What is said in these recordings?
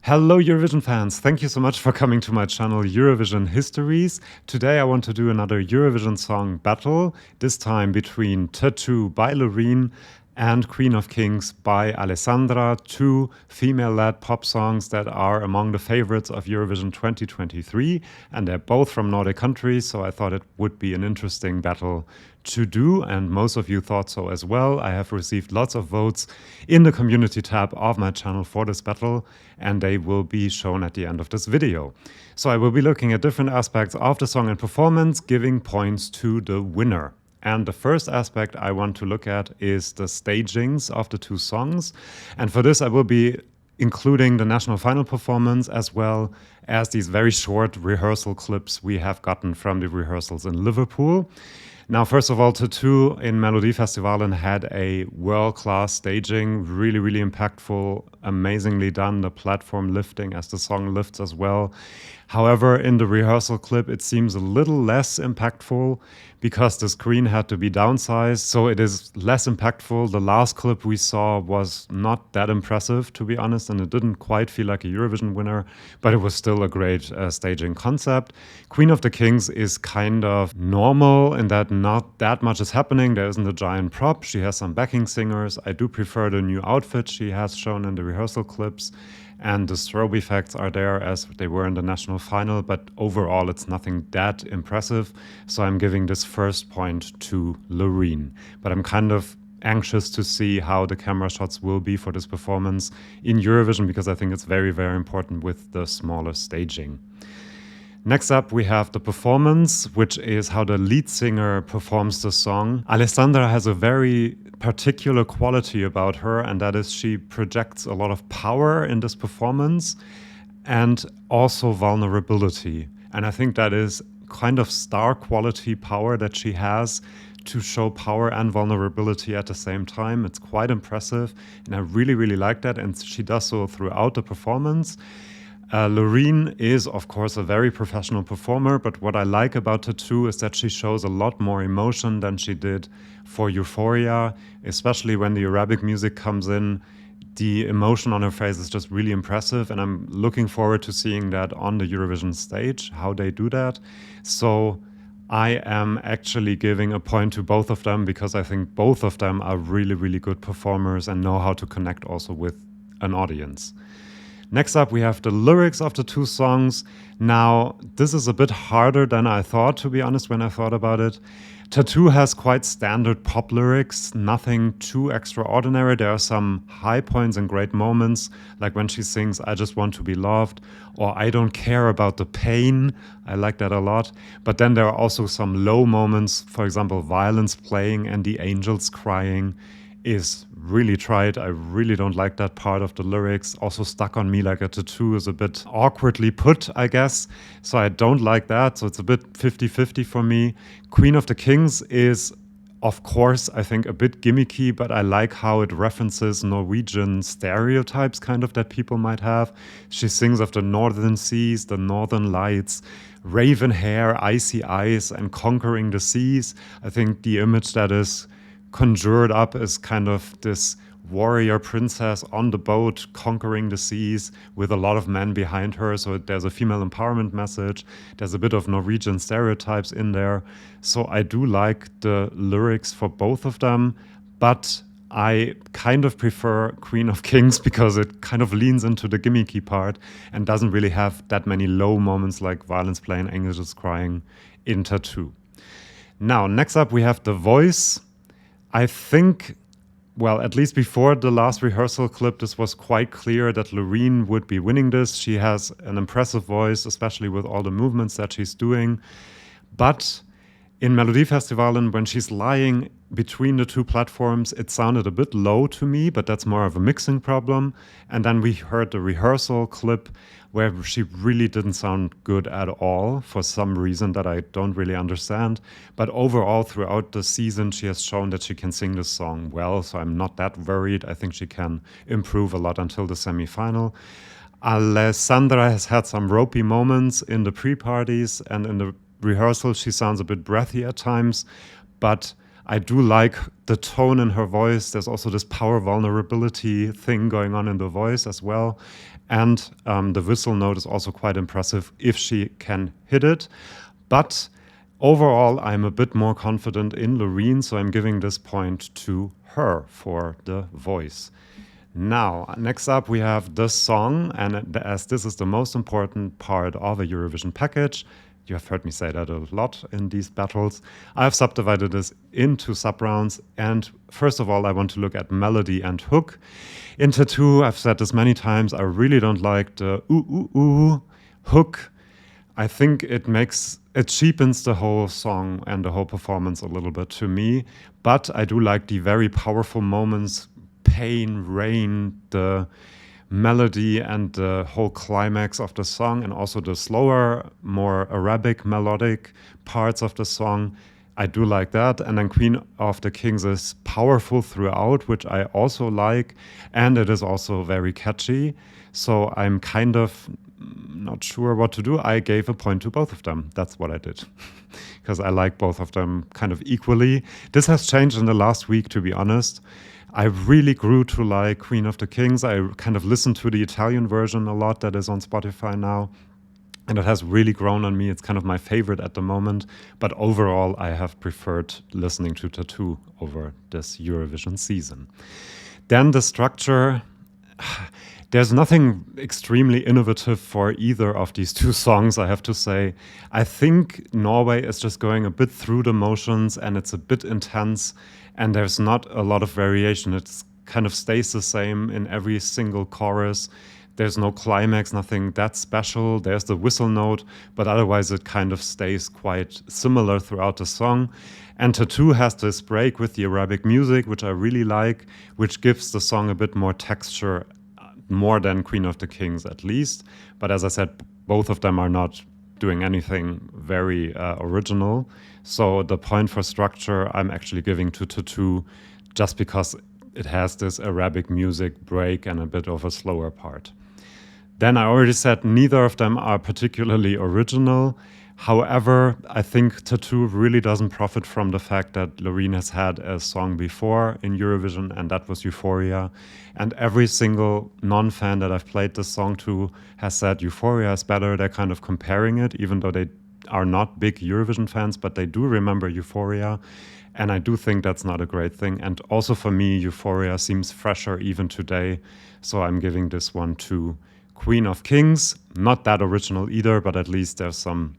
Hello Eurovision fans, thank you so much for coming to my channel Eurovision Histories. Today I want to do another Eurovision Song Battle, this time between Tattoo by Loreen and Queen of Kings by Alessandra, two female-led pop songs that are among the favorites of Eurovision 2023, and they're both from Nordic countries, so I thought it would be an interesting battle to do, and most of you thought so as well. I have received lots of votes in the community tab of my channel for this battle, and they will be shown at the end of this video. So I will be looking at different aspects of the song and performance, giving points to the winner. And the first aspect I want to look at is the stagings of the two songs. And for this, I will be including the national final performance as well as these very short rehearsal clips we have gotten from the rehearsals in Liverpool. Now, first of all, Tattoo in Melodifestivalen had a world-class staging, really, really impactful, amazingly done, the platform lifting as the song lifts as well. However, in the rehearsal clip, it seems a little less impactful because the screen had to be downsized, so it is less impactful. The last clip we saw was not that impressive, to be honest, and it didn't quite feel like a Eurovision winner, but it was still a great staging concept. Queen of the Kings is kind of normal in that not that much is happening. There isn't a giant prop. She has some backing singers. I do prefer the new outfit she has shown in the rehearsal clips. And the strobe effects are there as they were in the national final, but overall it's nothing that impressive. So I'm giving this first point to Loreen. But I'm kind of anxious to see how the camera shots will be for this performance in Eurovision, because I think it's very, very important with the smaller staging. Next up, we have the performance, which is how the lead singer performs the song. Alessandra has a very particular quality about her, and that is she projects a lot of power in this performance and also vulnerability. And I think that is kind of star quality power that she has to show power and vulnerability at the same time. It's quite impressive, and I really, really like that, and she does so throughout the performance. Loreen is, of course, a very professional performer, but what I like about Tattoo is that she shows a lot more emotion than she did for Euphoria, especially when the Arabic music comes in. The emotion on her face is just really impressive, and I'm looking forward to seeing that on the Eurovision stage, how they do that. So I am actually giving a point to both of them because I think both of them are really, really good performers and know how to connect also with an audience. Next up, we have the lyrics of the two songs. Now, this is a bit harder than I thought, to be honest, when I thought about it. Tattoo has quite standard pop lyrics, nothing too extraordinary. There are some high points and great moments, like when she sings, "I just want to be loved," or "I don't care about the pain." I like that a lot. But then there are also some low moments, for example, violins playing and the angels crying is really tried. I really don't like that part of the lyrics. Also, "Stuck on Me Like a Tattoo" is a bit awkwardly put, I guess. So I don't like that. So it's a bit 50-50 for me. Queen of the Kings is, of course, I think a bit gimmicky, but I like how it references Norwegian stereotypes kind of that people might have. She sings of the northern seas, the northern lights, raven hair, icy eyes, and conquering the seas. I think the image that is conjured up as kind of this warrior princess on the boat conquering the seas with a lot of men behind her. So there's a female empowerment message. There's a bit of Norwegian stereotypes in there. So I do like the lyrics for both of them, but I kind of prefer Queen of Kings because it kind of leans into the gimmicky part and doesn't really have that many low moments like violins playing, angels crying in Tattoo. Now, next up we have the voice. I think, well, at least before the last rehearsal clip, this was quite clear that Loreen would be winning this. She has an impressive voice, especially with all the movements that she's doing. But in Melodifestivalen, when she's lying between the two platforms, it sounded a bit low to me, but that's more of a mixing problem. And then we heard the rehearsal clip where she really didn't sound good at all for some reason that I don't really understand. But overall, throughout the season, she has shown that she can sing this song well, so I'm not that worried. I think she can improve a lot until the semi-final. Alessandra has had some ropey moments in the pre-parties, and in the rehearsal she sounds a bit breathy at times, but I do like the tone in her voice. There's also this power vulnerability thing going on in the voice as well. And the whistle note is also quite impressive if she can hit it. But overall, I'm a bit more confident in Loreen, so I'm giving this point to her for the voice. Now, next up, we have the song, and as this is the most important part of a Eurovision package, you have heard me say that a lot in these battles, I have subdivided this into sub-rounds, and first of all, I want to look at melody and hook. In Tattoo, I've said this many times, I really don't like the ooh, ooh, ooh hook. I think it cheapens the whole song and the whole performance a little bit to me, but I do like the very powerful moments, pain, rain, the melody and the whole climax of the song, and also the slower, more Arabic melodic parts of the song. I do like that. And then Queen of the Kings is powerful throughout, which I also like, and it is also very catchy. So I'm kind of not sure what to do. I gave a point to both of them. That's what I did, because I like both of them kind of equally. This has changed in the last week, to be honest. I really grew to like Queen of the Kings. I kind of listened to the Italian version a lot that is on Spotify now, and it has really grown on me. It's kind of my favorite at the moment, but overall I have preferred listening to Tattoo over this Eurovision season. Then the structure, there's nothing extremely innovative for either of these two songs, I have to say. I think Norway is just going a bit through the motions, and it's a bit intense, and there's not a lot of variation. It kind of stays the same in every single chorus. There's no climax, nothing that special. There's the whistle note, but otherwise it kind of stays quite similar throughout the song. And Tattoo has this break with the Arabic music, which I really like, which gives the song a bit more texture, more than Queen of the Kings at least. But as I said, both of them are not doing anything very original. So the point for structure I'm actually giving to Tattoo, just because it has this Arabic music break and a bit of a slower part. Then I already said neither of them are particularly original. However, I think Tattoo really doesn't profit from the fact that Loreen has had a song before in Eurovision, and that was Euphoria. And every single non-fan that I've played this song to has said Euphoria is better. They're kind of comparing it, even though they are not big Eurovision fans, but they do remember Euphoria. And I do think that's not a great thing. And also for me, Euphoria seems fresher even today. So I'm giving this one to Queen of Kings. Not that original either, but at least there's some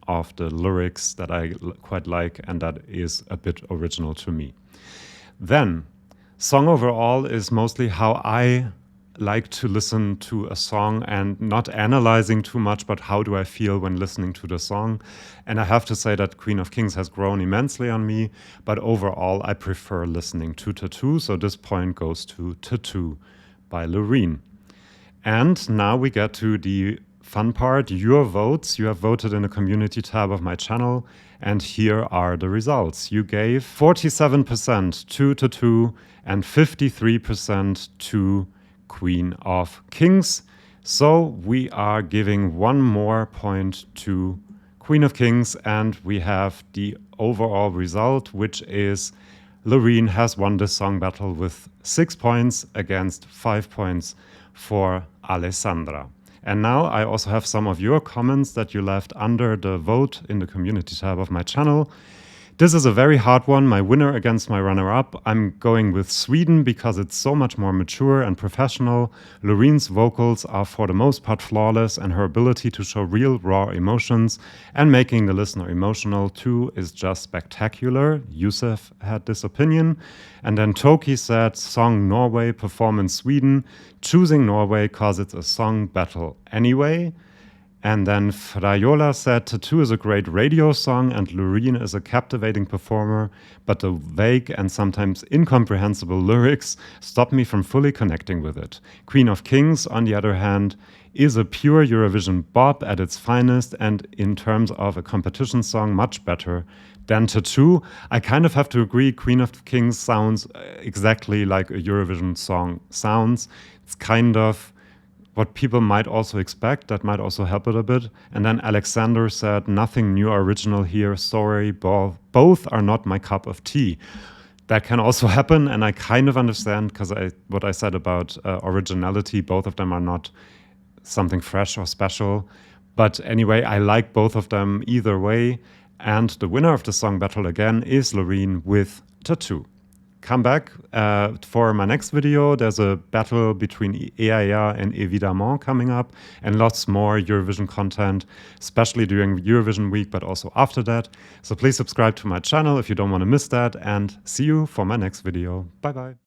of the lyrics that I quite like, and that is a bit original to me. Then, song overall is mostly how I like to listen to a song, and not analyzing too much, but how do I feel when listening to the song. And I have to say that Queen of Kings has grown immensely on me, but overall I prefer listening to Tattoo, so this point goes to Tattoo by Loreen. And now we get to the fun part, your votes. You have voted in the community tab of my channel, and here are the results. You gave 47% to Tattoo and 53% to Queen of Kings. So we are giving one more point to Queen of Kings, and we have the overall result, which is Loreen has won this song battle with 6 points against 5 points for Alessandra. And now I also have some of your comments that you left under the vote in the community tab of my channel. This is a very hard one, my winner against my runner-up. I'm going with Sweden because it's so much more mature and professional. Loreen's vocals are for the most part flawless, and her ability to show real raw emotions and making the listener emotional too is just spectacular. Yusuf had this opinion. And then Toki said, song Norway, performance Sweden, choosing Norway cause it's a song battle anyway. And then Frayola said, Tattoo is a great radio song and Loreen is a captivating performer, but the vague and sometimes incomprehensible lyrics stop me from fully connecting with it. Queen of Kings, on the other hand, is a pure Eurovision bop at its finest, and in terms of a competition song, much better than Tattoo. I kind of have to agree, Queen of Kings sounds exactly like a Eurovision song sounds. It's kind of what people might also expect. That might also help it a bit. And then Alexander said, nothing new or original here. Sorry, both are not my cup of tea. That can also happen, and I kind of understand, because what I said about originality, both of them are not something fresh or special. But anyway, I like both of them either way. And the winner of the song battle again is Loreen with Tattoo. Come back for my next video. There's a battle between EAA and Évidemment coming up, and lots more Eurovision content, especially during Eurovision week, but also after that. So please subscribe to my channel if you don't want to miss that, and see you for my next video. Bye bye.